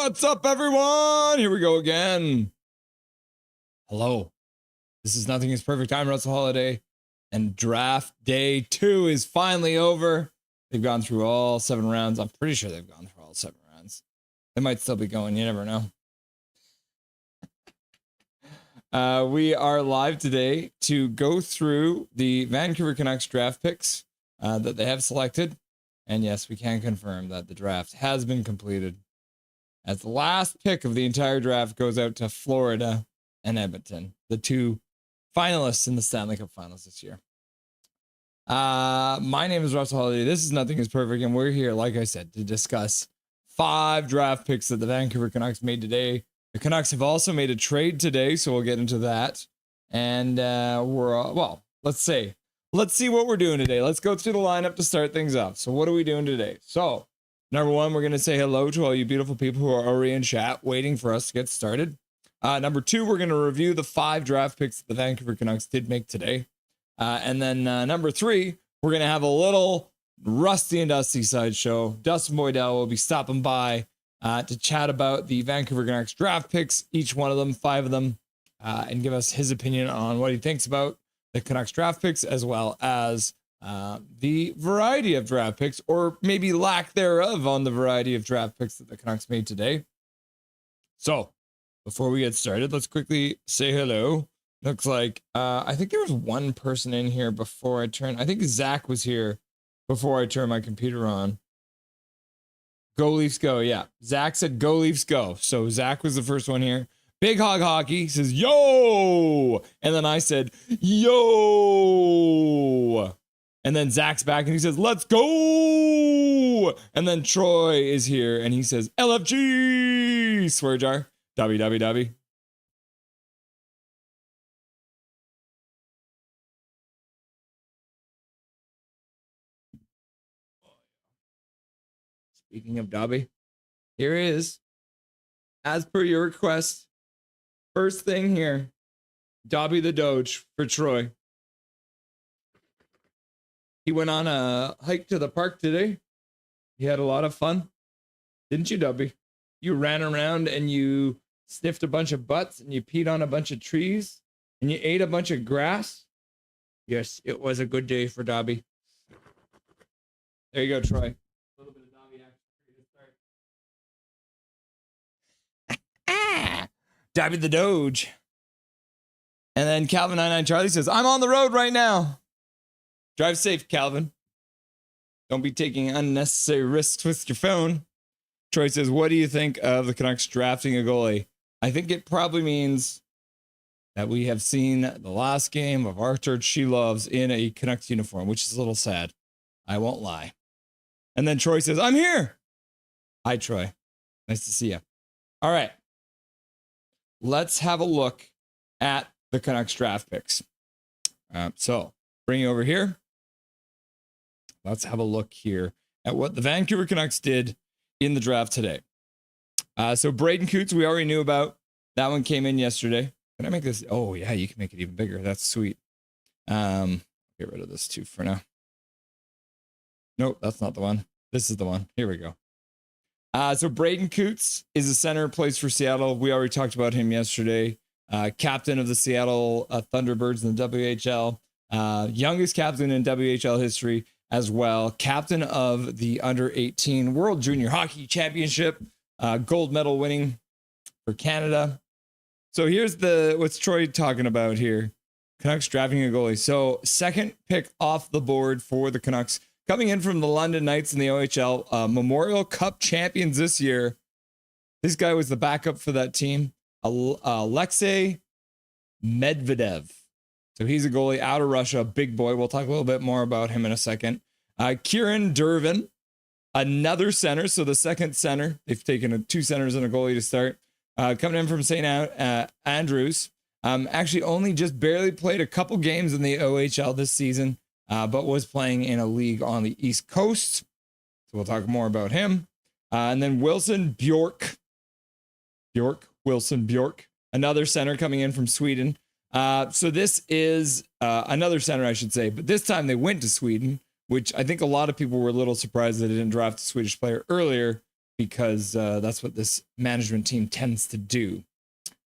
What's up, everyone? Here we go again. Hello. This is Nothing is Perfect. I'm Russell Holiday, and draft day 2 is finally over. They've gone through all 7 rounds. I'm pretty sure they've gone through all 7 rounds. They might still be going. You never know. We are live today to go through the Vancouver Canucks draft picks that they have selected. And yes, we can confirm that the draft has been completed, as the last pick of the entire draft goes out to Florida and Edmonton, the 2 finalists in the Stanley Cup Finals this year. My name is Russell Holiday. This is Nothing is Perfect, and we're here, like I said, to discuss 5 draft picks that the Vancouver Canucks made today. The Canucks have also made a trade today, so we'll get into that. And let's see what we're doing today. Let's go through the lineup to start things off. So what are we doing today? So, number 1, we're going to say hello to all you beautiful people who are already in chat waiting for us to get started. Number 2, we're going to review the 5 draft picks that the Vancouver Canucks did make today. And then number 3, we're going to have a little Rusty and Dusty Sideshow. Dustin Boydell will be stopping by to chat about the Vancouver Canucks draft picks, each one of them, 5 of them, and give us his opinion on what he thinks about the Canucks draft picks, as well as the variety of draft picks, or maybe lack thereof on the variety of draft picks that the Canucks made today. So, before we get started, let's quickly say hello. Looks like, I think there was one person in here before I turned. I think Zach was here before I turned my computer on. Go Leafs go, yeah. Zach said go Leafs go. So Zach was the first one here. Big Hog Hockey says, yo! And then I said, yo! And then Zach's back and he says, let's go! And then Troy is here and he says, LFG! Swear jar. WWW. Speaking of Dobby, here is, as per your request, first thing here, Dobby the Doge for Troy. He went on a hike to the park today. He had a lot of fun. Didn't you, Dobby? You ran around and you sniffed a bunch of butts and you peed on a bunch of trees and you ate a bunch of grass. Yes, it was a good day for Dobby. There you go, Troy. A little bit of Dobby action for you to start. Dobby the Doge. And then Calvin99 Charlie says, I'm on the road right now. Drive safe, Calvin. Don't be taking unnecessary risks with your phone. Troy says, what do you think of the Canucks drafting a goalie? I think it probably means that we have seen the last game of Arthur Shelovs in a Canucks uniform, which is a little sad. I won't lie. And then Troy says, I'm here. Hi, Troy. Nice to see you. All right. Let's have a look at the Canucks draft picks. So bring you over here. Let's have a look here at what the Vancouver Canucks did in the draft today. So Braden Coots, we already knew about. That one came in yesterday. Can I make this? Oh, yeah, you can make it even bigger. That's sweet. Get rid of this too for now. Nope, that's not the one. This is the one. Here we go. So Braden Coots is a center, plays for Seattle. We already talked about him yesterday. Captain of the Seattle Thunderbirds in the WHL. Youngest captain in WHL history as well. Captain of the Under-18 World Junior Hockey Championship. Gold medal winning for Canada. So here's what's Troy talking about here. Canucks drafting a goalie. So second pick off the board for the Canucks. Coming in from the London Knights in the OHL. Memorial Cup champions this year. This guy was the backup for that team. Alexei Medvedev. So he's a goalie out of Russia, big boy. We'll talk a little bit more about him in a second. Kieran Dervin, another center. So the second center, they've taken 2 centers and a goalie to start. Coming in from St. Andrews. Actually only just barely played a couple games in the OHL this season, but was playing in a league on the East Coast. So we'll talk more about him. And then Wilson Bjork, another center coming in from Sweden. So this is another center, I should say, but this time they went to Sweden, which I think a lot of people were a little surprised that they didn't draft a Swedish player earlier, because that's what this management team tends to do.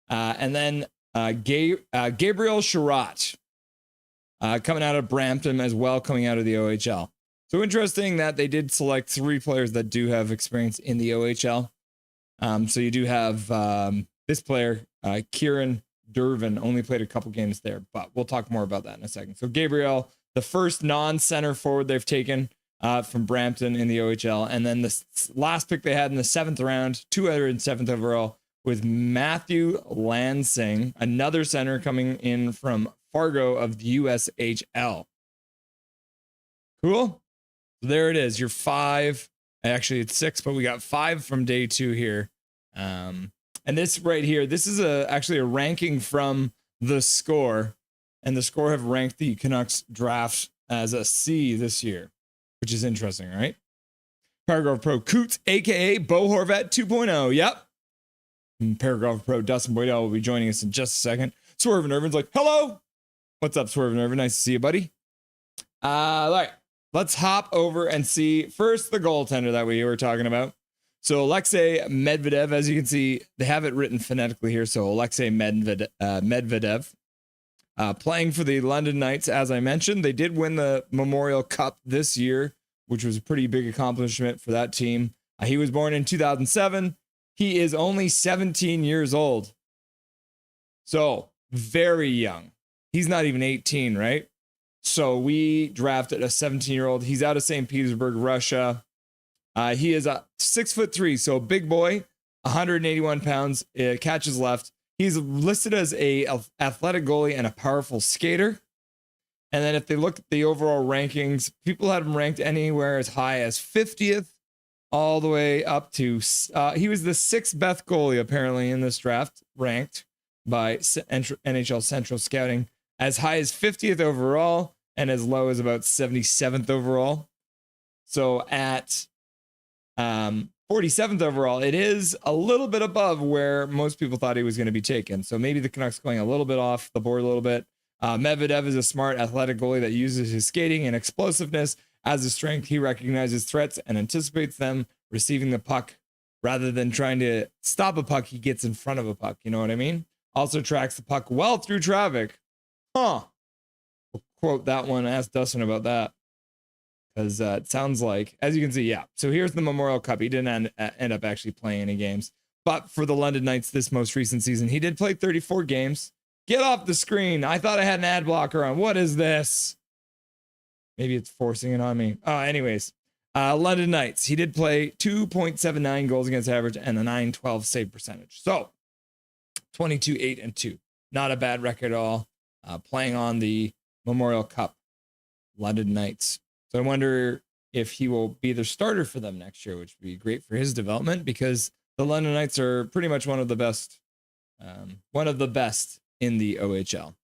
And then Gabriel Sherratt coming out of Brampton as well, coming out of the OHL. So interesting that they did select 3 players that do have experience in the OHL. So you do have this player, Kieran Dervin, only played a couple games there, but we'll talk more about that in a second. So Gabriel, the first non-center forward they've taken from Brampton in the OHL. And then the last pick they had in the 7th round, 207th overall, with Matthew Lansing, another center coming in from Fargo of the USHL. Cool. So there it is. Your 5. Actually, it's 6, but we got 5 from day 2 here. And this right here, this is actually a ranking from the Score. And the Score have ranked the Canucks draft as a C this year, which is interesting, right? Paragraph Pro Coots, a.k.a. Bo Horvat 2.0. Yep. And Paragraph Pro Dustin Boydell will be joining us in just a second. Swerve and Irvin's like, hello. What's up, Swerve and Irvin? Nice to see you, buddy. All right. Let's hop over and see first the goaltender that we were talking about. So Alexei Medvedev, as you can see, they have it written phonetically here. So Alexei Medvedev, playing for the London Knights, as I mentioned. They did win the Memorial Cup this year, which was a pretty big accomplishment for that team. He was born in 2007. He is only 17 years old. So very young. He's not even 18, right? So we drafted a 17-year-old. He's out of St. Petersburg, Russia. He is a 6'3", so a big boy, 181 pounds, catches left. He's listed as a athletic goalie and a powerful skater. And then if they look at the overall rankings, people had him ranked anywhere as high as 50th, all the way up to, he was the 6th best goalie apparently in this draft, ranked by NHL Central Scouting, as high as 50th overall and as low as about 77th overall. So at 47th overall, it is a little bit above where most people thought he was going to be taken. So maybe the Canucks going a little bit off the board a little bit. Medvedev is a smart, athletic goalie that uses his skating and explosiveness as a strength. He recognizes threats and anticipates them receiving the puck. Rather than trying to stop a puck, he gets in front of a puck. You know what I mean? Also tracks the puck well through traffic. We'll quote that one. Ask Dustin about that. Because it sounds like, as you can see, yeah. So here's the Memorial Cup. He didn't end up actually playing any games. But for the London Knights this most recent season, he did play 34 games. Get off the screen. I thought I had an ad blocker on. What is this? Maybe it's forcing it on me. Anyways, London Knights. He did play 2.79 goals against average and a .912 save percentage. So 22-8-2. Not a bad record at all. Playing on the Memorial Cup. London Knights. So I wonder if he will be the starter for them next year, which would be great for his development because the London Knights are pretty much one of the best in the OHL.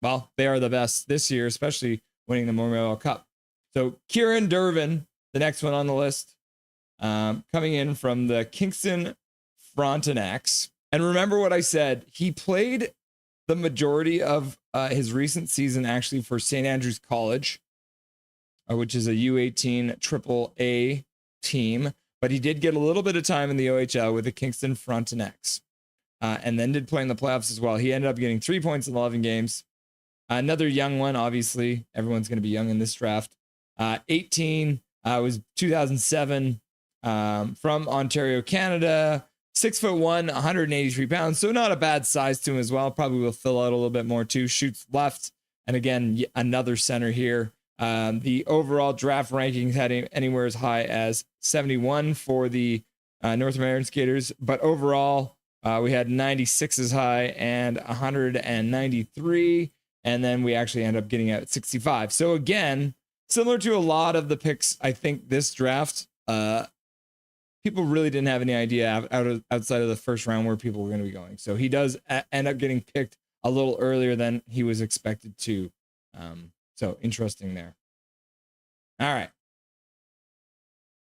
Well, they are the best this year, especially winning the Memorial Cup. So Kieran Dervin, the next one on the list, coming in from the Kingston Frontenacs. And remember what I said, he played the majority of his recent season actually for St. Andrews College, which is a U18 AAA team, but he did get a little bit of time in the OHL with the Kingston Frontenacs, and then did play in the playoffs as well. He ended up getting 3 points in 11 games. Another young one, obviously. Everyone's going to be young in this draft. 18, was 2007, from Ontario, Canada. 6'1", 183 pounds, so not a bad size to him as well. Probably will fill out a little bit more too. Shoots left, and again, another center here. The overall draft rankings had him anywhere as high as 71 for the North American skaters, but overall we had 96 as high and 193, and then we actually end up getting out at 65. So again, similar to a lot of the picks, I think this draft, people really didn't have any idea outside of the first round where people were going to be going. So he does end up getting picked a little earlier than he was expected to. So interesting there. All right.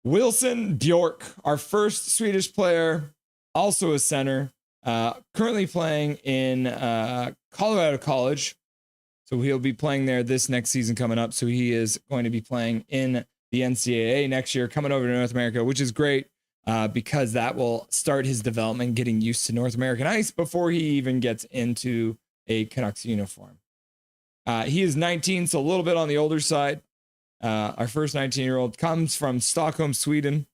Wilson Bjork, our first Swedish player, also a center, currently playing in Colorado College. So he'll be playing there this next season coming up. So he is going to be playing in the NCAA next year, coming over to North America, which is great. because that will start his development getting used to North American ice before he even gets into a Canucks uniform. He is 19, so a little bit on the older side. Our first 19-year-old comes from Stockholm, Sweden.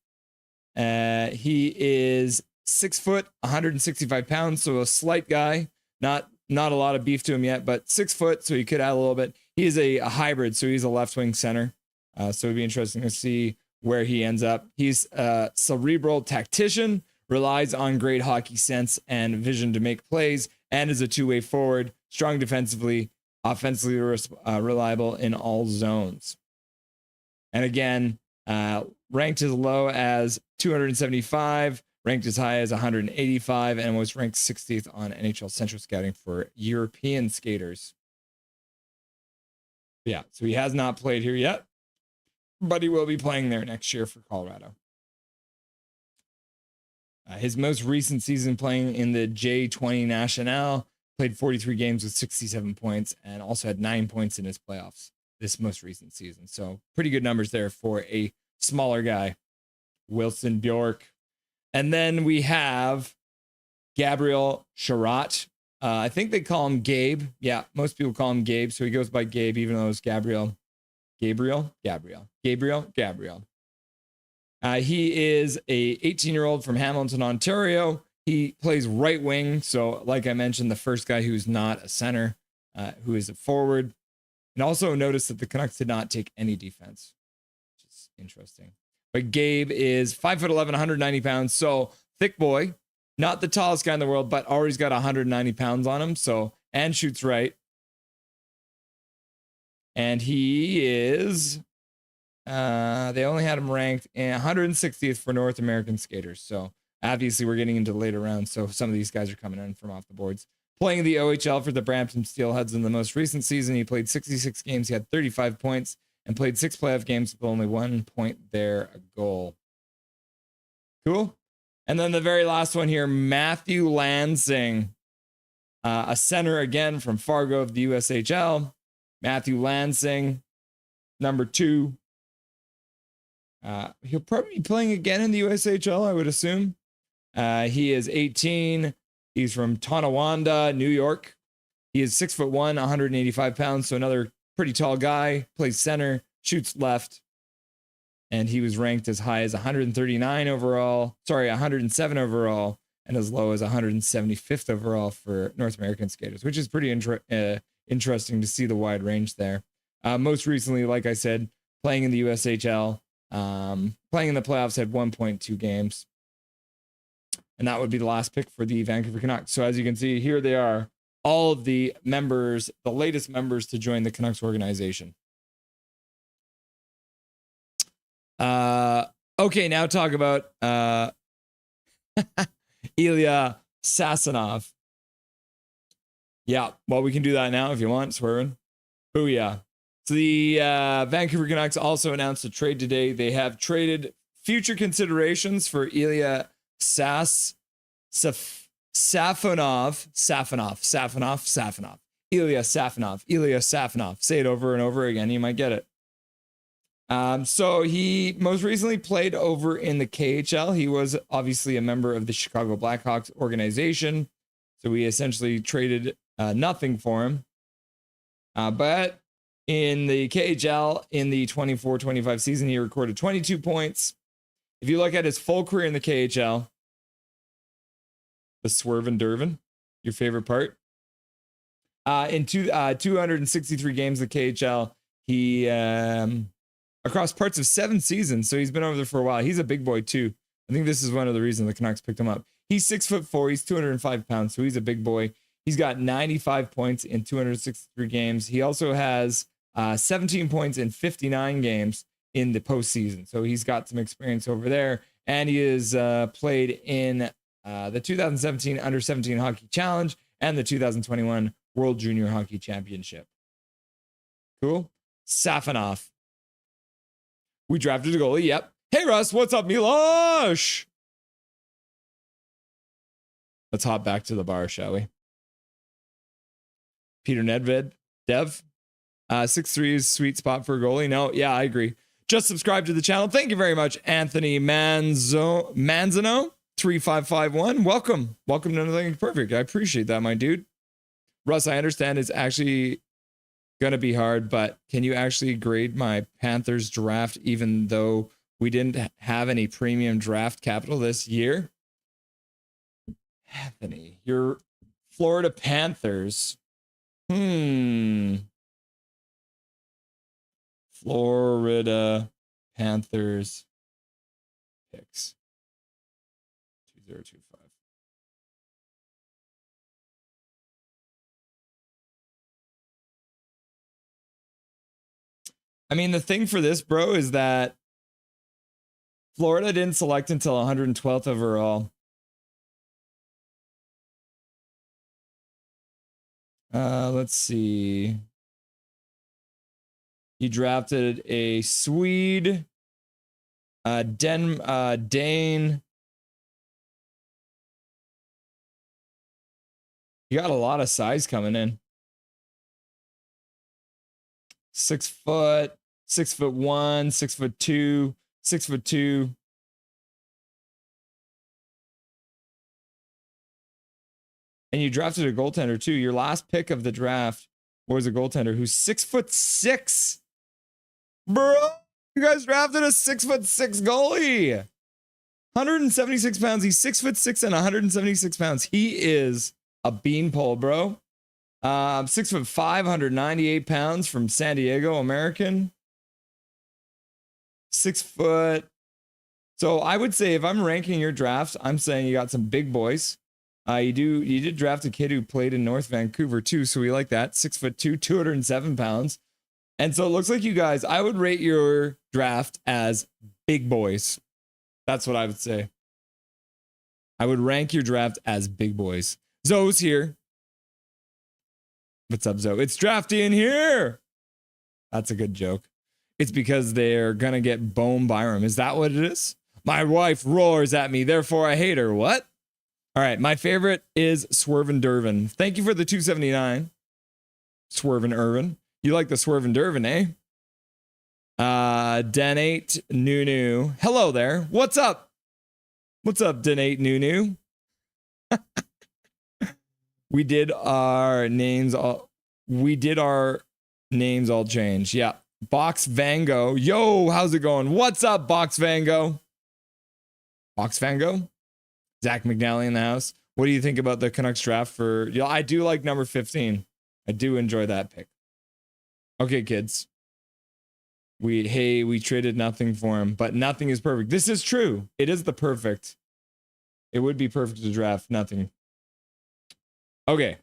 He is 6 foot, 165 pounds, so a slight guy. Not a lot of beef to him yet, but 6 foot, so he could add a little bit. He is a hybrid, so he's a left wing center. So it'd be interesting to see where he ends up. He's a cerebral tactician, relies on great hockey sense and vision to make plays, and is a two-way forward, strong defensively, offensively reliable in all zones. And again, ranked as low as 275, ranked as high as 185, and was ranked 60th on NHL Central Scouting for European skaters. Yeah, so he has not played here yet, but he will be playing there next year for Colorado. His most recent season playing in the J20 National, played 43 games with 67 points, and also had 9 points in his playoffs this most recent season. So pretty good numbers there for a smaller guy, Wilson Bjork. And then we have Gabriel Sherratt. I think they call him Gabe. Yeah, most people call him Gabe. So he goes by Gabe, even though it's Gabriel. Gabriel. He is a 18-year-old from Hamilton, Ontario. He plays right wing. So like I mentioned, the first guy who's not a center, who is a forward. And also notice that the Canucks did not take any defense, which is interesting. But Gabe is 5'11", 190 pounds. So thick boy, not the tallest guy in the world, but always got 190 pounds on him. So, and shoots right. And he is, they only had him ranked in 160th for North American skaters. So obviously we're getting into the later rounds. So some of these guys are coming in from off the boards. Playing the OHL for the Brampton Steelheads in the most recent season, he played 66 games. He had 35 points and played 6 playoff games with only 1 point there, a goal. Cool. And then the very last one here, Matthew Lansing, a center again from Fargo of the USHL. Matthew Lansing, number 2. He'll probably be playing again in the USHL, I would assume. He is 18. He's from Tonawanda, New York. He is 6'1", 185 pounds. So another pretty tall guy, plays center, shoots left. And he was ranked as high as 107 overall, and as low as 175th overall for North American skaters, which is pretty interesting to see the wide range there. Most recently, like I said, playing in the USHL, playing in the playoffs, had 1.2 games. And that would be the last pick for the Vancouver Canucks. So as you can see, here they are, all of the members, the latest members to join the Canucks organization. Okay, now talk about Ilya Sasanov. Yeah, well, we can do that now if you want, Swearin. Booyah. So the Vancouver Canucks also announced a trade today. They have traded future considerations for Ilya Safonov. Ilya Safonov. Say it over and over again. You might get it. So he most recently played over in the KHL. He was obviously a member of the Chicago Blackhawks organization. So we essentially traded nothing for him. But in the KHL, in the 24-25 season, he recorded 22 points. If you look at his full career in the KHL, the swerve and Dervin, your favorite part. In 263 games in the KHL, he, across parts of 7 seasons, so he's been over there for a while. He's a big boy too. I think this is one of the reasons the Canucks picked him up. He's 6'4", he's 205 pounds, so he's a big boy. He's got 95 points in 263 games. He also has 17 points in 59 games in the postseason. So he's got some experience over there. And he has played in the 2017 Under-17 Hockey Challenge and the 2021 World Junior Hockey Championship. Cool. Safonov. We drafted a goalie. Yep. Hey, Russ, what's up, Milosh? Let's hop back to the bar, shall we? Peter Nedved, Dev. 6'3" is sweet spot for a goalie. No, yeah, I agree. just subscribe to the channel. Thank you very much, Anthony Manzano 3551. Welcome to Nothing Perfect. I appreciate that, my dude. Russ, I understand it's actually gonna be hard, but can you actually grade my Panthers draft even though we didn't have any premium draft capital this year? Anthony, your Florida Panthers. Florida Panthers picks. 2025. I mean, the thing for this, bro, is that Florida didn't select until 112th overall. Let's see. You drafted a Swede, Dane. You got a lot of size coming in. 6 foot, 6'1", 6'2", 6'2". And you drafted a goaltender too. Your last pick of the draft was a goaltender who's 6'6". Bro, you guys drafted a 6'6" goalie. 176 pounds. He's 6'6" and 176 pounds. He is a beanpole, bro. 6'5", 198 pounds from San Diego, American. 6 foot. So I would say if I'm ranking your drafts, I'm saying you got some big boys. You did draft a kid who played in North Vancouver too, so we like that. 6'2", 207 pounds. And so it looks like you guys, I would rate your draft as big boys. That's what I would say. I would rank your draft as big boys. Zoe's here. What's up, Zoe? It's drafty in here. That's a good joke. It's because they're going to get Bohm Byram. Is that what it is? My wife roars at me, therefore I hate her. What? All right, my favorite is Swervin' Dervin. Thank you for the 279. Swervin' Irvin. You like the Swervin' Dervin, eh? Denate Nunu. Hello there. What's up? What's up, Denate Nunu? We did our names all change. Yeah. Box Vango. Yo, how's it going? What's up, Box Vango? Box Vango? Zach McNally in the house. What do you think about the Canucks draft for... Yeah, I do like number 15. I do enjoy that pick. Okay, kids. We traded nothing for him, but nothing is perfect. This is true. It is the perfect. It would be perfect to draft nothing. Okay.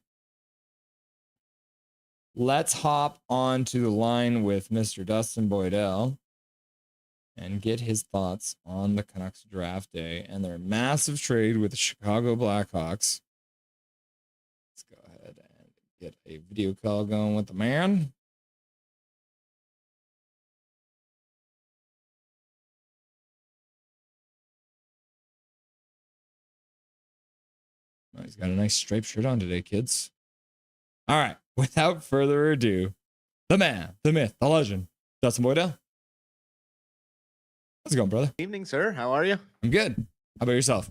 Let's hop onto the line with Mr. Dustin Boydell and get his thoughts on the Canucks draft day and their massive trade with the Chicago Blackhawks. Let's go ahead and get a video call going with the man. Oh, he's got a nice striped shirt on today, kids. All right. Without further ado, the man, the myth, the legend, Dustin Boydell. How's it going, brother? Evening, sir. How are you? I'm good. How about yourself?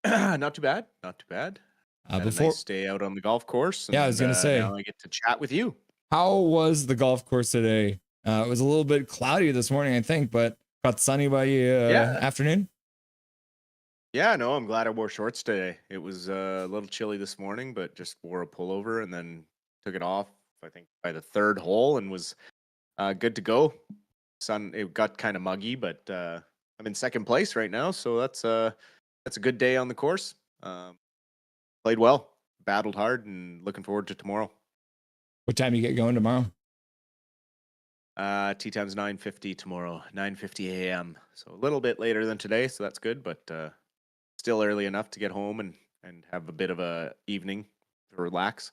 Not too bad. Not too bad. Had a nice day out on the golf course. Yeah, I was going to say. Now I get to chat with you. How was the golf course today? It was a little bit cloudy this morning, I think, but got sunny by afternoon. Yeah, no, I'm glad I wore shorts today. It was a little chilly this morning, but just wore a pullover and then took it off, I think, by the third hole and was good to go. It got kind of muggy, but I'm in second place right now, so that's a good day on the course. Played well, battled hard, and looking forward to tomorrow. What time you get going tomorrow? Tea time's 9:50 tomorrow, 9:50 a.m. So a little bit later than today, so that's good, but still early enough to get home and have a bit of a evening to relax.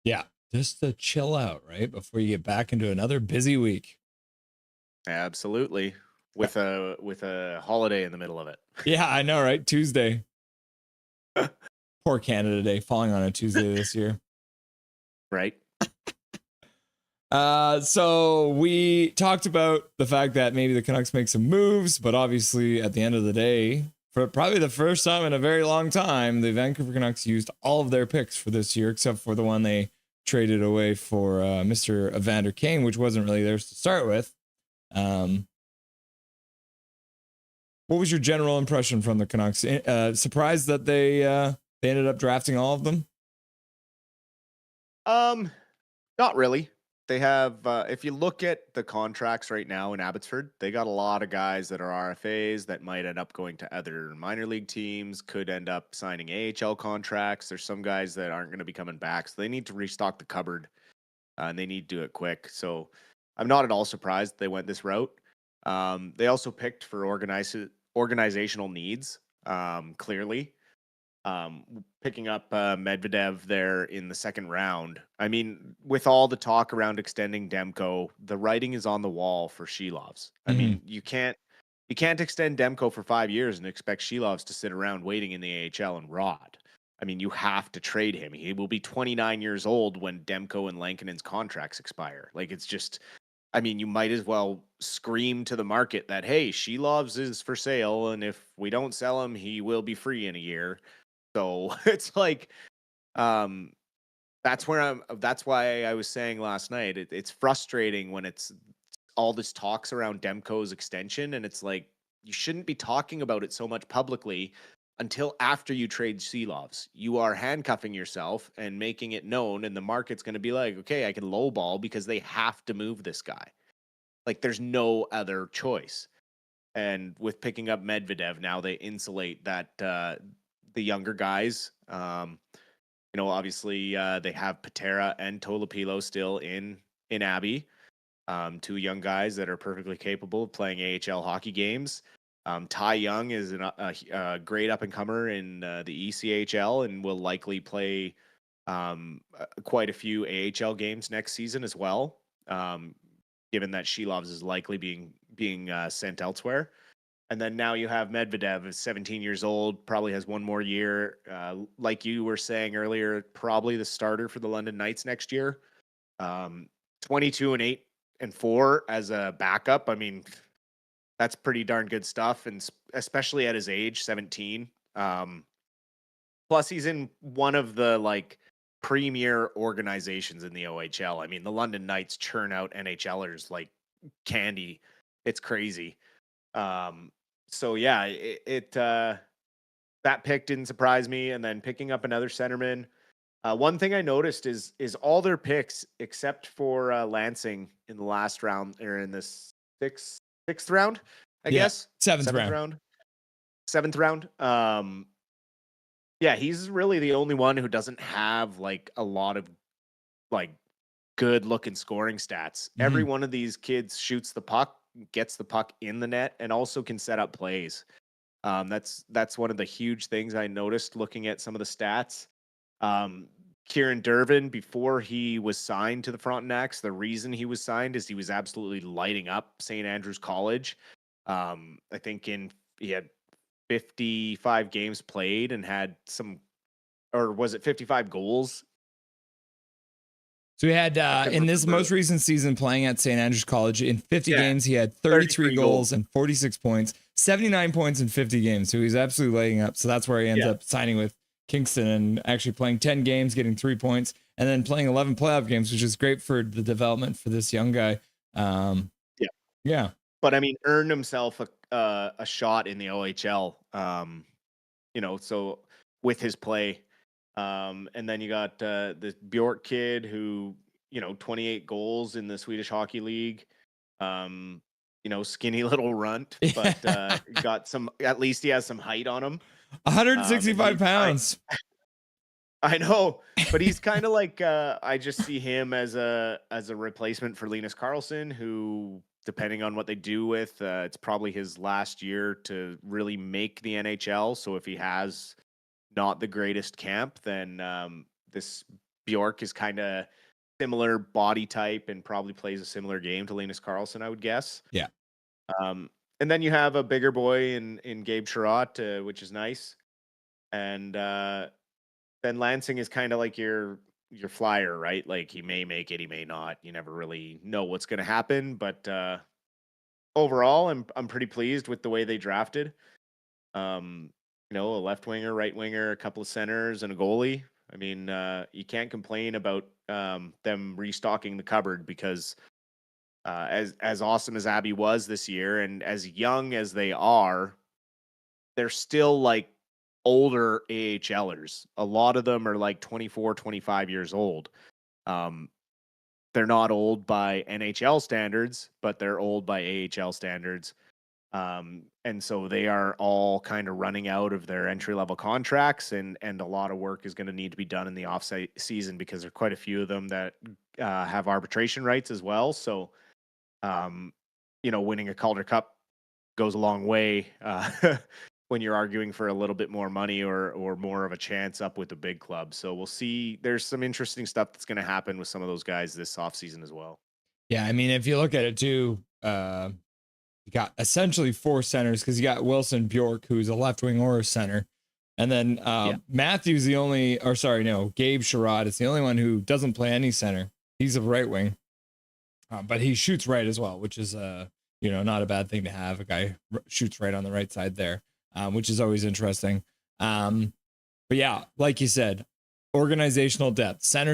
Yeah, just to chill out, right? Before you get back into another busy week. Absolutely. With a holiday in the middle of it. Yeah, I know, right? Tuesday. Poor Canada Day falling on a Tuesday this year. Right. So we talked about the fact that maybe the Canucks make some moves, but obviously at the end of the day, for probably the first time in a very long time, the Vancouver Canucks used all of their picks for this year, except for the one they traded away for Mr. Evander Kane, which wasn't really theirs to start with. What was your general impression from the Canucks? Surprised that they ended up drafting all of them? Not really. They have, if you look at the contracts right now in Abbotsford, they got a lot of guys that are RFAs that might end up going to other minor league teams, could end up signing AHL contracts. There's some guys that aren't going to be coming back, so they need to restock the cupboard, and they need to do it quick. So I'm not at all surprised they went this route. They also picked for organizational needs, clearly. Picking up Medvedev there in the second round. I mean, with all the talk around extending Demko, the writing is on the wall for Shilovs. I mean, you can't extend Demko for 5 years and expect Shilovs to sit around waiting in the AHL and rot. I mean, you have to trade him. He will be 29 years old when Demko and Lankinen's contracts expire. Like, it's just, I mean, you might as well scream to the market that, hey, Shilovs is for sale, and if we don't sell him, he will be free in a year. So it's like, that's why I was saying last night, it's frustrating when it's all this talks around Demko's extension, and it's like, you shouldn't be talking about it so much publicly until after you trade Shilovs. You are handcuffing yourself and making it known, and the market's going to be like, okay, I can lowball because they have to move this guy. Like, there's no other choice. And with picking up Medvedev, now they insulate that, the younger guys. Obviously they have Patera and Tolopilo still in Abbey. Two young guys that are perfectly capable of playing AHL hockey games. Ty Young is a great up-and-comer in the ECHL and will likely play quite a few AHL games next season as well, given that Shilovs is likely being sent elsewhere. And then now you have Medvedev, is 17 years old, probably has one more year. Like you were saying earlier, probably the starter for the London Knights next year. 22-8-4 as a backup. I mean, that's pretty darn good stuff, and especially at his age, 17. Plus, he's in one of the premier organizations in the OHL. I mean, the London Knights churn out NHLers like candy. It's crazy. So yeah, that pick didn't surprise me. And then picking up another centerman. One thing I noticed is all their picks except for Lansing in the last round, or in the sixth round, I guess. Seventh round. Seventh round. Yeah, he's really the only one who doesn't have a lot of good looking scoring stats. Mm-hmm. Every one of these kids shoots the puck, gets the puck in the net, and also can set up plays. That's one of the huge things I noticed looking at some of the stats. Kieran Dervin, before he was signed to the Frontenacs, the reason he was signed is he was absolutely lighting up St. Andrews College. I think he had 55 games played and had or was it 55 goals? So he had, in this most recent season playing at St. Andrews College, in 50 games, he had 33 goals and 46 points, 79 points in 50 games. So he's absolutely lighting up. So that's where he ends up signing with Kingston and actually playing 10 games, getting 3 points, and then playing 11 playoff games, which is great for the development for this young guy. Yeah. But I mean, earned himself a shot in the OHL, so with his play. And then you got this Bjork kid who, 28 goals in the Swedish Hockey League. Skinny little runt, but at least he has some height on him. 165 pounds. I know, but he's kind of I just see him as a replacement for Linus Karlsson, who, depending on what they do with, it's probably his last year to really make the NHL. So if he has not the greatest camp, then this Bjork is kind of similar body type and probably plays a similar game to Linus Karlsson, I would guess. Yeah. And then you have a bigger boy in Gabe Sherratt, which is nice. And then Lansing is kind of like your your flyer, right? Like he may make it, he may not. You never really know what's going to happen, but overall, I'm pretty pleased with the way they drafted. Um, a left winger, right winger, a couple of centers, and a goalie. I mean, you can't complain about them restocking the cupboard because as awesome as Abby was this year, and as young as they are, they're still like older AHLers. A lot of them are like 24, 25 years old. Um, they're not old by NHL standards, but they're old by AHL standards. And so they are all kind of running out of their entry level contracts, and a lot of work is going to need to be done in the off season because there are quite a few of them that have arbitration rights as well. So, um, winning a Calder Cup goes a long way when you're arguing for a little bit more money or more of a chance up with the big club. So we'll see. There's some interesting stuff that's going to happen with some of those guys this offseason as well. Yeah, I mean, if you look at it too, you got essentially 4 centers because you got Wilson Bjork, who's a left wing or a center. And then Matthew's the only, or sorry, no, Gabe Sherrod is the only one who doesn't play any center. He's a right wing, but he shoots right as well, which is, not a bad thing to have. A guy shoots right on the right side there, which is always interesting. But yeah, like you said, organizational depth, center,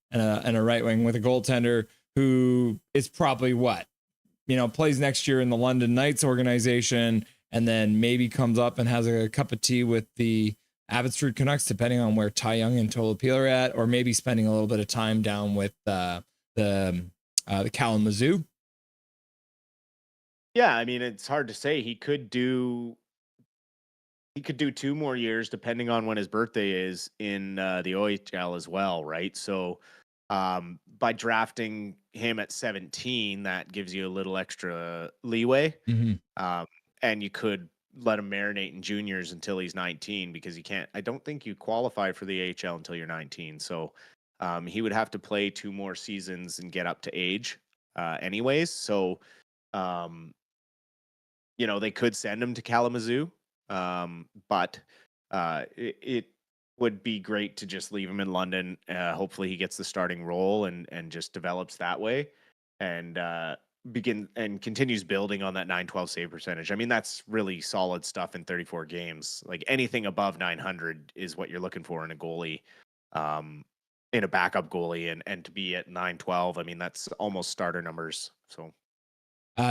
and a right wing with a goaltender who is probably plays next year in the London Knights organization, and then maybe comes up and has a cup of tea with the Abbotsford Canucks, depending on where Ty Young and Tolopil are at, or maybe spending a little bit of time down with the Kalamazoo. Yeah, I mean, it's hard to say. He could do 2 more years depending on when his birthday is in the OHL as well, right? So by drafting him at 17, that gives you a little extra leeway. Mm-hmm. And you could let him marinate in juniors until he's 19 because I don't think you qualify for the AHL until you're 19. So he would have to play 2 more seasons and get up to age anyways. So, they could send him to Kalamazoo. But it would be great to just leave him in London. Hopefully he gets the starting role and just develops that way and continues building on that 912 save percentage. I mean, that's really solid stuff in 34 games. Like anything above 900 is what you're looking for in a goalie, in a backup goalie, and to be at 912. I mean, that's almost starter numbers. So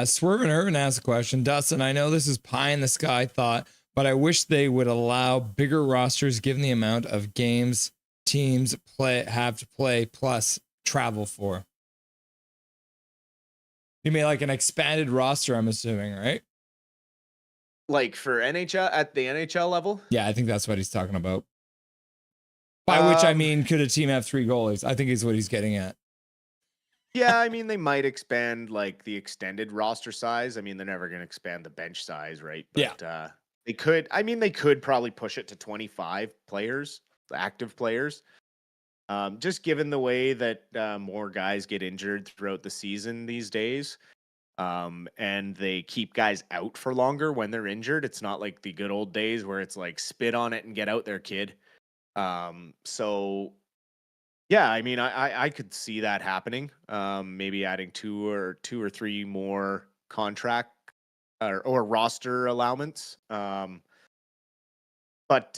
Swerve and Irvin asked a question. Dustin, I know this is pie in the sky thought, but I wish they would allow bigger rosters given the amount of games teams have to play plus travel for. You mean like an expanded roster, I'm assuming, right? Like for NHL at the NHL level? Yeah, I think that's what he's talking about. By which I mean, could a team have 3 goalies? I think is what he's getting at. Yeah, I mean, they might expand like the extended roster size. I mean, they're never going to expand the bench size, right? But they could. I mean, they could probably push it to 25 players, active players. Just given the way that more guys get injured throughout the season these days, and they keep guys out for longer when they're injured. It's not like the good old days where it's like spit on it and get out there, kid. So yeah, I mean, I could see that happening. Maybe adding two or 3 more contract or roster allowance. But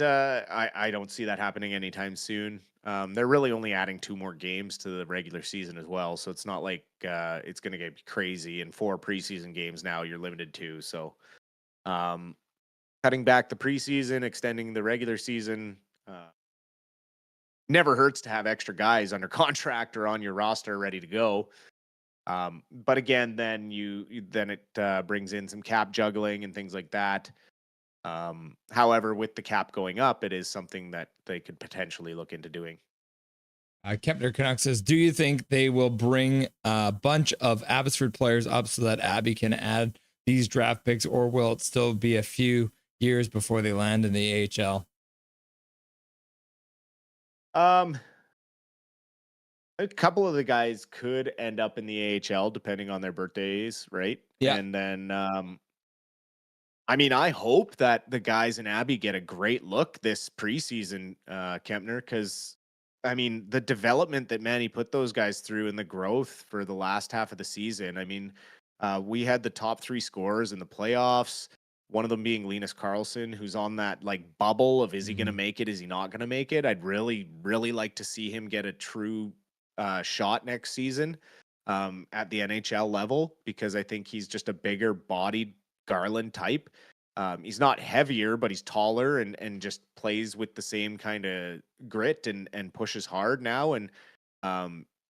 I don't see that happening anytime soon. They're really only adding 2 more games to the regular season as well, so it's not like it's going to get crazy. And 4 preseason games now you're limited to. So cutting back the preseason, extending the regular season. Never hurts to have extra guys under contract or on your roster ready to go. But again, then it brings in some cap juggling and things like that. However, with the cap going up, it is something that they could potentially look into doing. Kempner Canucks says, do you think they will bring a bunch of Abbotsford players up so that Abby can add these draft picks, or will it still be a few years before they land in the AHL? A couple of the guys could end up in the AHL depending on their birthdays, right? Yeah. And then, I mean, I hope that the guys in Abby get a great look this preseason, Kempner, because I mean, the development that Manny put those guys through and the growth for the last half of the season. I mean, we had the top three scorers in the playoffs. One of them being Linus Carlson, who's on that like bubble of is he going to make it? Is he not going to make it? I'd really, really like to see him get a true shot next season at the NHL level because I think he's just a bigger bodied Garland type. He's not heavier, but he's taller and just plays with the same kind of grit and pushes hard now. And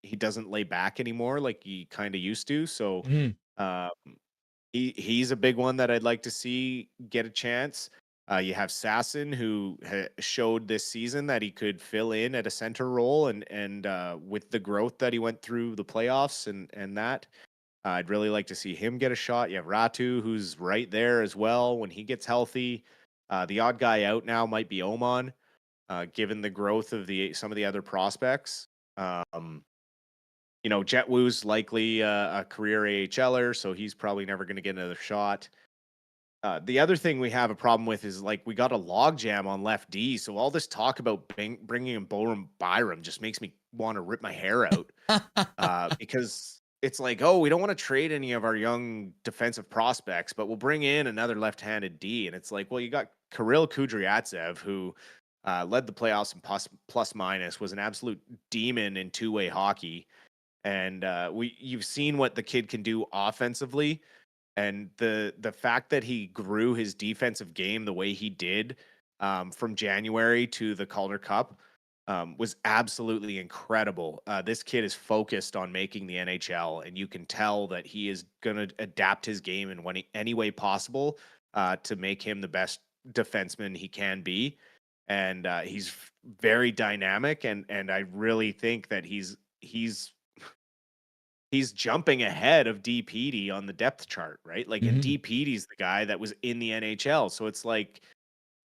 he doesn't lay back anymore like he kind of used to. So Mhm. um, he's a big one that I'd like to see get a chance. You have Sasson, who showed this season that he could fill in at a center role, and with the growth that he went through the playoffs and that, I'd really like to see him get a shot. You have Ratu, who's right there as well when he gets healthy. The odd guy out now might be Oman, given the growth of some of the other prospects. Jet Wu's likely a career AHLer, so he's probably never going to get another shot. The other thing we have a problem with is like we got a logjam on left D, so all this talk about bringing in Borum Byram just makes me want to rip my hair out because it's like, oh, we don't want to trade any of our young defensive prospects, but we'll bring in another left-handed D, and it's like, well, you got Kirill Kudryavtsev, who led the playoffs in plus minus, was an absolute demon in two-way hockey. And you've seen what the kid can do offensively, and the fact that he grew his defensive game the way he did from January to the Calder Cup was absolutely incredible. This kid is focused on making the NHL, and you can tell that he is going to adapt his game in any way possible to make him the best defenseman he can be. And he's very dynamic, and I really think that he's jumping ahead of DPD on the depth chart, right? Like, and Mhm. DPD's the guy that was in the NHL. So it's like,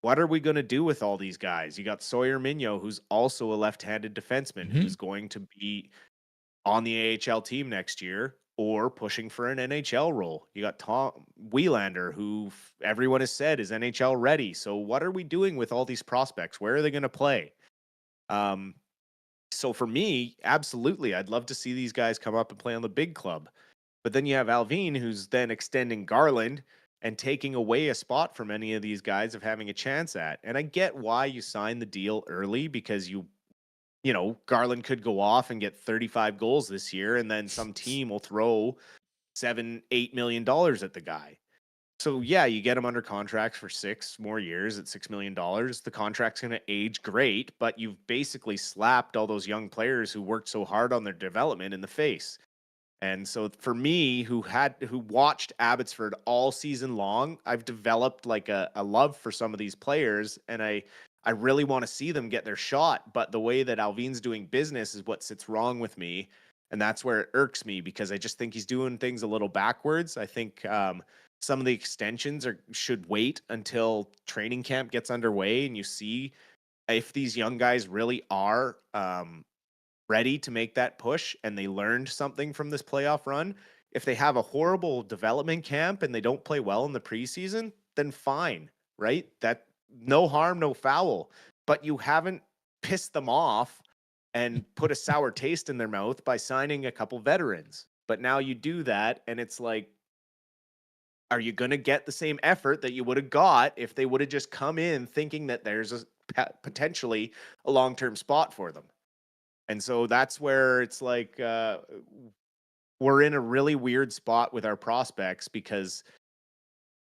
what are we going to do with all these guys? You got Sawyer Mignot, who's also a left-handed defenseman who's Mhm. going to be on the AHL team next year or pushing for an NHL role. You got Tom Wielander, who everyone has said is NHL ready. So what are we doing with all these prospects? Where are they going to play? Um, so for me, absolutely, I'd love to see these guys come up and play on the big club. But then you have Alvin, who's then extending Garland and taking away a spot from any of these guys of having a chance at. And I get why you signed the deal early because Garland could go off and get 35 goals this year, and then some team will throw $7-8 million at the guy. So yeah, you get him under contracts for 6 more years at $6 million. The contract's going to age great, but you've basically slapped all those young players who worked so hard on their development in the face. And so for me, who watched Abbotsford all season long, I've developed like a love for some of these players, and I really want to see them get their shot. But the way that Alvin's doing business is what sits wrong with me, and that's where it irks me because I just think he's doing things a little backwards. I think some of the extensions should wait until training camp gets underway, and you see if these young guys really are ready to make that push and they learned something from this playoff run. If they have a horrible development camp and they don't play well in the preseason, then fine, right? That no harm, no foul. But you haven't pissed them off and put a sour taste in their mouth by signing a couple veterans. But now you do that, and it's like, are you going to get the same effort that you would have got if they would have just come in thinking that there's potentially a long-term spot for them? And so that's where it's like we're in a really weird spot with our prospects because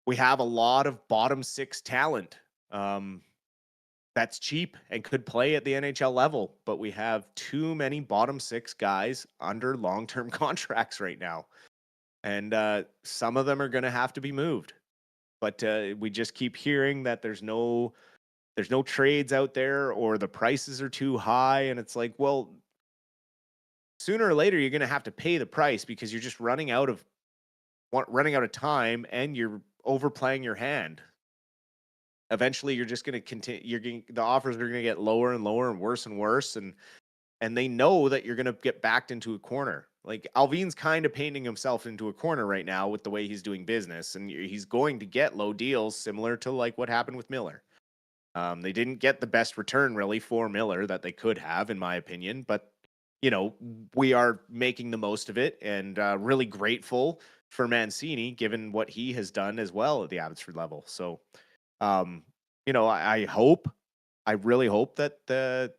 we have a lot of bottom six talent that's cheap and could play at the NHL level, but we have too many bottom six guys under long-term contracts right now. And some of them are going to have to be moved. But we just keep hearing that there's no trades out there or the prices are too high. And it's like, well, sooner or later you're going to have to pay the price because you're just running out of time and you're overplaying your hand. Eventually you're just going to continue, the offers are going to get lower and lower and worse, and they know that you're going to get backed into a corner. Like Alvin's kind of painting himself into a corner right now with the way he's doing business, and he's going to get low deals similar to like what happened with Miller. They didn't get the best return really for Miller that they could have, in my opinion, but we are making the most of it, and really grateful for Mancini, given what he has done as well at the Abbotsford level. So, um, I really hope that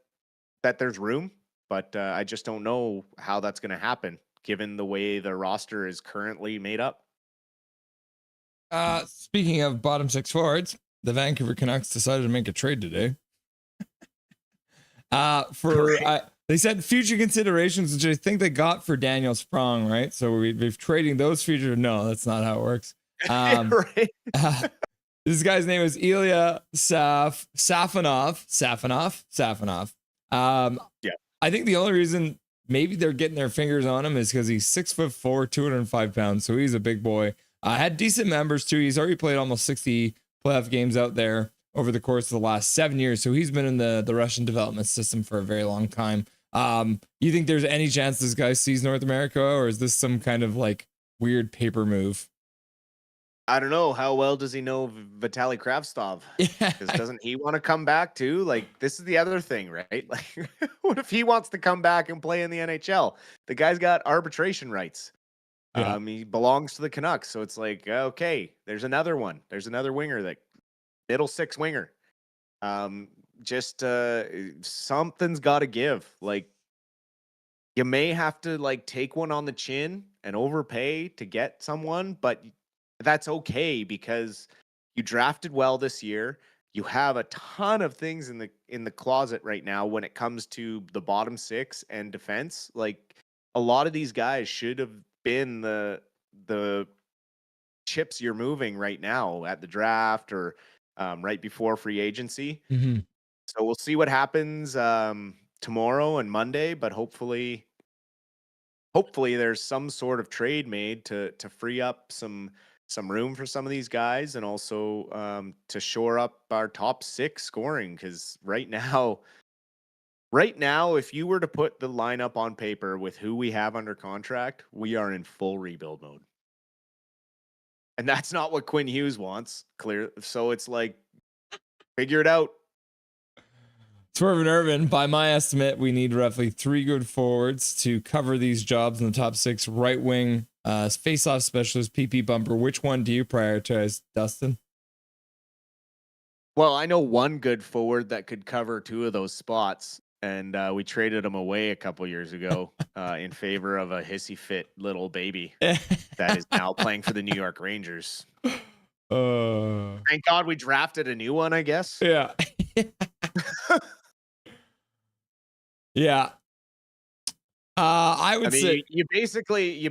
there's room, but I just don't know how that's going to happen, given the way the roster is currently made up. Speaking of bottom six forwards, the Vancouver Canucks decided to make a trade today. They said future considerations, which I think they got for Daniel Sprong, right? So we've trading those future. No, that's not how it works. Right. This guy's name is Ilya Safonov. Yeah. I think the only reason maybe they're getting their fingers on him is because he's 6'4", 205 pounds. So he's a big boy. Had decent members too. He's already played almost 60 playoff games out there over the course of the last 7 years. So he's been in the Russian development system for a very long time. You think there's any chance this guy sees North America, or is this some kind of like weird paper move? I don't know. How well does he know Vitaly Kravtsov? Because doesn't he want to come back too? Like, this is the other thing, right? Like, what if he wants to come back and play in the NHL? The guy's got arbitration rights. Yeah. He belongs to the Canucks. So it's like, okay, there's another one. There's another winger, that middle six winger. Something's got to give. Like, you may have to like take one on the chin and overpay to get someone, but that's okay because you drafted well this year. You have a ton of things in the closet right now when it comes to the bottom six and defense. Like, a lot of these guys should have been the chips you're moving right now at the draft or right before free agency. Mm-hmm. So we'll see what happens tomorrow and Monday, but hopefully there's some sort of trade made to free up some room for some of these guys, and also to shore up our top six scoring. Because right now, if you were to put the lineup on paper with who we have under contract, we are in full rebuild mode. And that's not what Quinn Hughes wants, clear. So it's like, figure it out. Swerve and Irvin, by my estimate, we need roughly 3 good forwards to cover these jobs in the top 6. Right wing, face-off specialist, PP bumper. Which one do you prioritize, Dustin? Well, I know one good forward that could cover 2 of those spots, and we traded him away a couple years ago in favor of a hissy fit little baby that is now playing for the New York Rangers. Thank God we drafted a new one, I guess. Yeah. Yeah. I would say you basically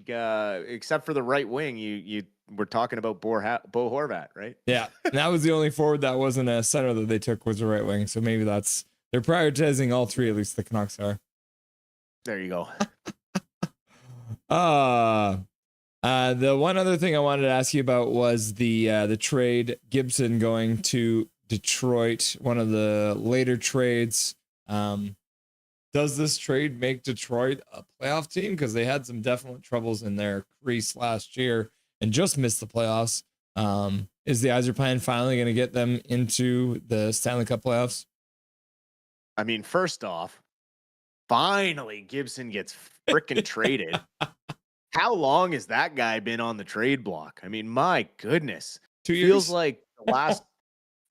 except for the right wing, you were talking about Bo Horvat, right? Yeah. That was the only forward that wasn't a center that they took, was a right wing. So maybe they're prioritizing all 3, at least the Canucks are. There you go. The one other thing I wanted to ask you about was the trade, Gibson going to Detroit, one of the later trades. Does this trade make Detroit a playoff team? Because they had some definite troubles in their crease last year and just missed the playoffs. Is the Yzerplan finally going to get them into the Stanley Cup playoffs? I mean, first off, finally Gibson gets freaking traded. How long has that guy been on the trade block? I mean, my goodness. 2 years? Feels like the last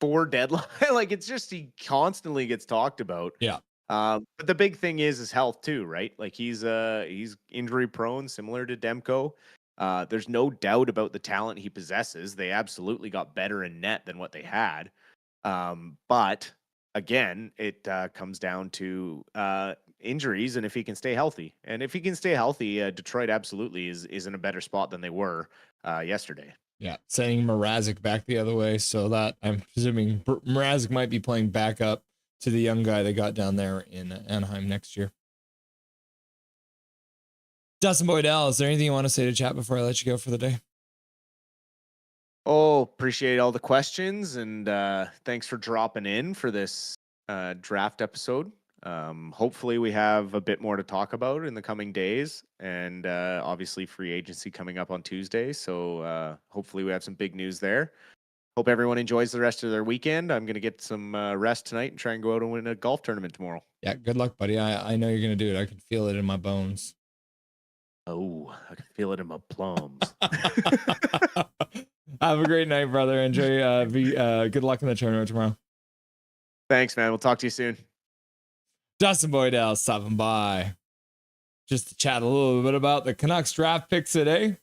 4 deadline. Like, it's just, he constantly gets talked about. Yeah. But the big thing is his health too, right? Like, he's injury prone, similar to Demko. There's no doubt about the talent he possesses. They absolutely got better in net than what they had. But again, it comes down to injuries and if he can stay healthy. And if he can stay healthy, Detroit absolutely is in a better spot than they were yesterday. Yeah, sending Mrazek back the other way, so that I'm presuming Mrazek might be playing backup to the young guy they got down there in Anaheim next year. Dustin Boydell, is there anything you want to say to chat before I let you go for the day? Oh, appreciate all the questions, and thanks for dropping in for this draft episode. Hopefully we have a bit more to talk about in the coming days, and obviously free agency coming up on Tuesday. So hopefully we have some big news there. hope everyone enjoys the rest of their weekend. I'm going to get some rest tonight and try and go out and win a golf tournament tomorrow. Yeah, good luck, buddy. I know you're gonna do it. I can feel it in my bones. Oh, I can feel it in my plums. Have a great night, brother. Enjoy. Good luck in the tournament tomorrow. Thanks, man. We'll talk to you soon. Dustin Boydell stopping by just to chat a little bit about the Canucks draft picks today.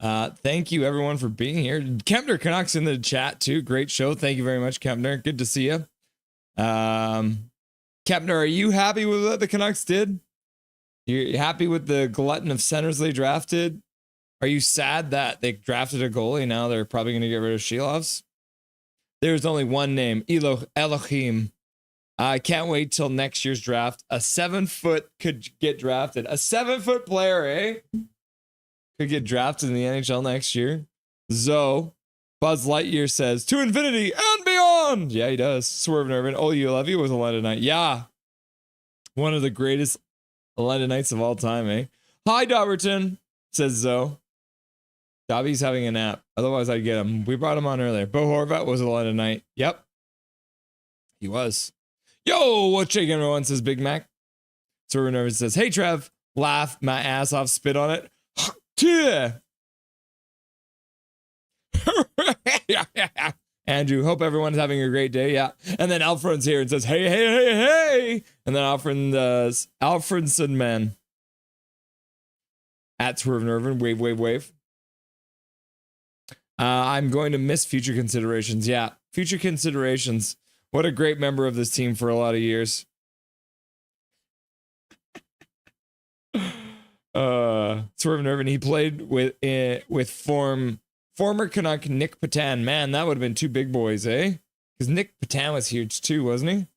Thank you everyone for being here. Kempner Canucks in the chat too. Great show. Thank you very much, Kempner. Good to see you. Kempner, are you happy with what the Canucks did? You happy with the glutton of centers they drafted? Are you sad that they drafted a goalie? Now they're probably going to get rid of Shilovs. There's only one name, Elohim. I can't wait till next year's draft. A 7-foot could get drafted. A 7-foot player, eh? Could get drafted in the NHL next year. Zoe, Buzz Lightyear says, to infinity and beyond. Yeah, he does. Swerve Nervin. Oh, you love you was a London night. Yeah. One of the greatest London nights of all time, eh? Hi, Dobberton, says Zoe. Dobby's having a nap. Otherwise, I'd get him. We brought him on earlier. Bo Horvat was a London night. Yep. He was. Yo, what's shaking, everyone, says Big Mac. Swerve Nervin says, hey, Trev. Laugh my ass off. Spit on it. Andrew, hope everyone's having a great day. Yeah. And then Alfred's here and says, hey, hey, hey, hey. And then Alfredson man. At Swerve Nervin, wave, wave, wave. I'm going to miss future considerations. Yeah. Future considerations. What a great member of this team for a lot of years. Swerve Nervin, he played with former Canuck Nick Patan. Man, that would have been two big boys, eh? Because Nick Patan was huge too, wasn't he?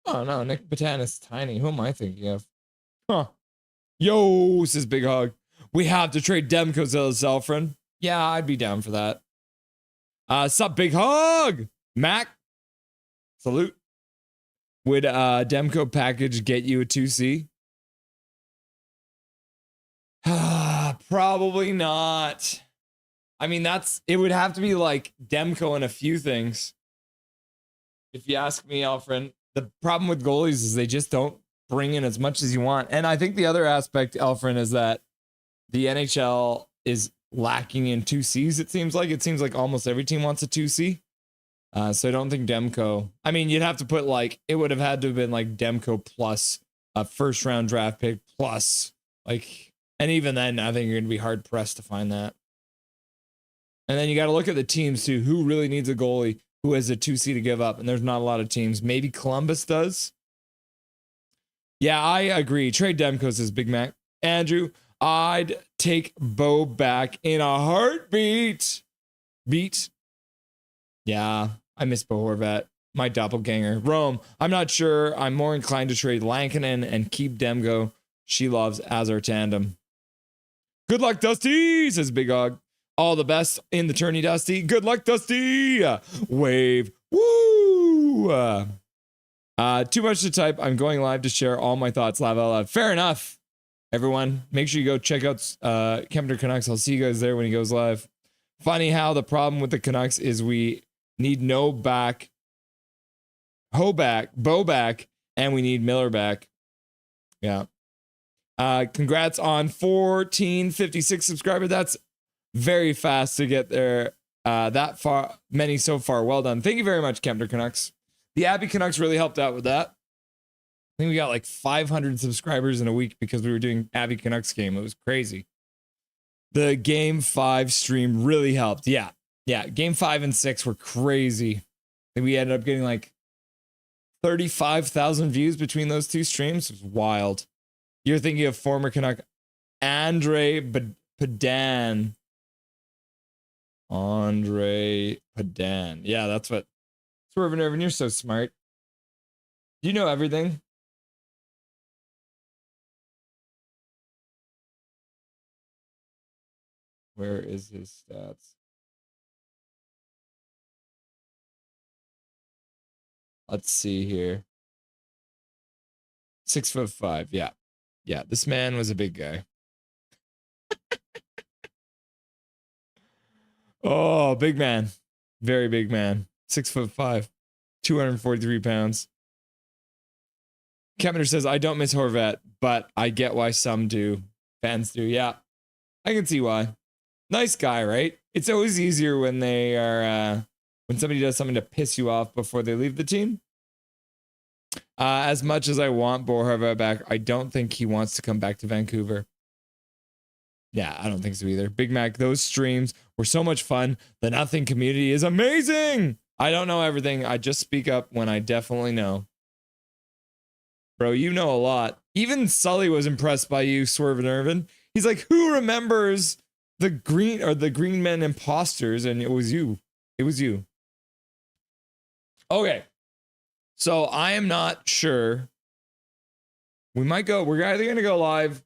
Oh no, Nick Patan is tiny. Who am I thinking of? Huh. Yo, says Big Hog. We have to trade Demko, says Alfred. Yeah, I'd be down for that. Sup, Big Hog? Mac? Salute. Would Demko package get you a 2C? Probably not. I mean, it would have to be like Demko and a few things. If you ask me, Alfred, the problem with goalies is they just don't bring in as much as you want. And I think the other aspect, Alfred, is that the NHL is lacking in 2Cs. It seems like almost every team wants a 2C. So I don't think Demko. I mean, you'd have to put it would have had to have been like Demko plus a first round draft pick plus and even then, I think you're gonna be hard pressed to find that. And then you got to look at the teams too. Who really needs a goalie who has a 2C to give up? And there's not a lot of teams. Maybe Columbus does. Yeah, I agree. Trade Demko, says Big Mac. Andrew, I'd take Bo back in a heartbeat. Yeah, I miss Bo Horvat, my doppelganger. Rome, I'm not sure. I'm more inclined to trade Lankinen and keep Demko. She loves as our tandem. Good luck, Dusty, says Big Hog. All the best in the tourney, Dusty. Good luck, Dusty. Wave. Woo. Too much to type. I'm going live to share all my thoughts. Laugh out loud. Fair enough. Everyone, make sure you go check out Kempner Canucks. I'll see you guys there when he goes live. Funny how the problem with the Canucks is we need Bo back, and we need Miller back. Yeah. Congrats on 1456 subscribers. That's very fast to get there. That far, many so far. Well done. Thank you very much, Kempner Canucks. The Abbey Canucks really helped out with that. I think we got 500 subscribers in a week because we were doing Abbey Canucks game. It was crazy. The game 5 stream really helped. Yeah. Game 5 and 6 were crazy. I think we ended up getting 35,000 views between those two streams. It was wild. You're thinking of former Canuck Andre Padan. Yeah, that's what. Swerve Nervin, you're so smart. Do you know everything? Where is his stats? Let's see here. 6'5". Yeah. Yeah. This man was a big guy. Oh, big man. Very big man. 6'5", 243 pounds. Kevin says, I don't miss Horvat, but I get why some do. Fans do. Yeah. I can see why. Nice guy, right? It's always easier when they are, when somebody does something to piss you off before they leave the team. As much as I want Bo Horvat back, I don't think he wants to come back to Vancouver. Yeah, I don't think so either. Big Mac, those streams were so much fun. The Nothing community is amazing. I don't know everything. I just speak up when I definitely know. Bro, you know a lot. Even Sully was impressed by you, Swerve and Irvin. He's like, who remembers the Green Men imposters? And it was you. It was you. Okay. So I am not sure. We're either going to go live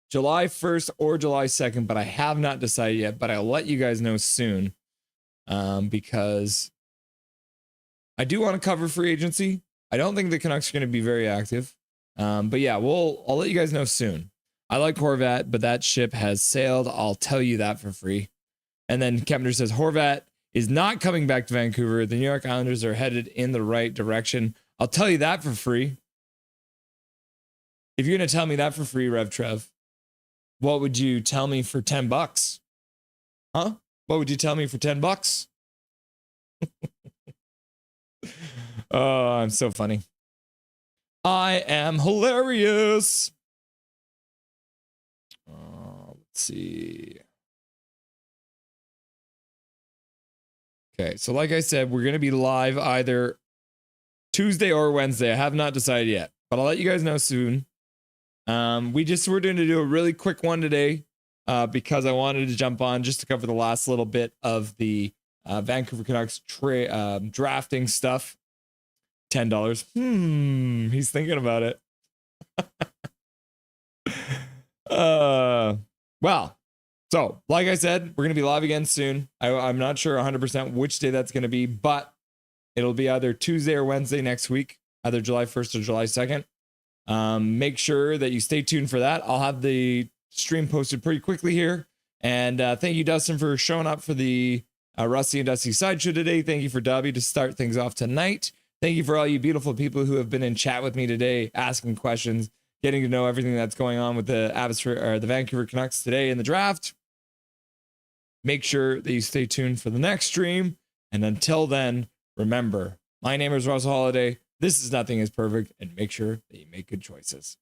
July 1st or July 2nd, but I have not decided yet, but I'll let you guys know soon. Because I do want to cover free agency. I don't think the Canucks are going to be very active. But yeah, I'll let you guys know soon. I like Horvat, but that ship has sailed. I'll tell you that for free. And then Kepner says Horvat is not coming back to Vancouver. The New York Islanders are headed in the right direction. I'll tell you that for free. If you're going to tell me that for free, Rev Trev, what would you tell me for $10? Huh? What would you tell me for $10? Oh, I'm so funny. I am hilarious. Let's see. Okay, so like I said, we're going to be live either Tuesday or Wednesday. I have not decided yet, but I'll let you guys know soon. We're going to do a really quick one today because I wanted to jump on just to cover the last little bit of the Vancouver Canucks drafting stuff. $10. He's thinking about it. Well, so like I said, we're going to be live again soon. I'm not sure 100% which day that's going to be, but it'll be either Tuesday or Wednesday next week, either July 1st or July 2nd. Make sure that you stay tuned for that. I'll have the stream posted pretty quickly here. And thank you, Dustin, for showing up for the Rusty and Dusty Sideshow today. Thank you for Dobby to start things off tonight. Thank you for all you beautiful people who have been in chat with me today, asking questions, getting to know everything that's going on with the Vancouver Canucks today in the draft. Make sure that you stay tuned for the next stream. And until then, remember, my name is Russell Holiday. This is Nothing is Perfect, and make sure that you make good choices.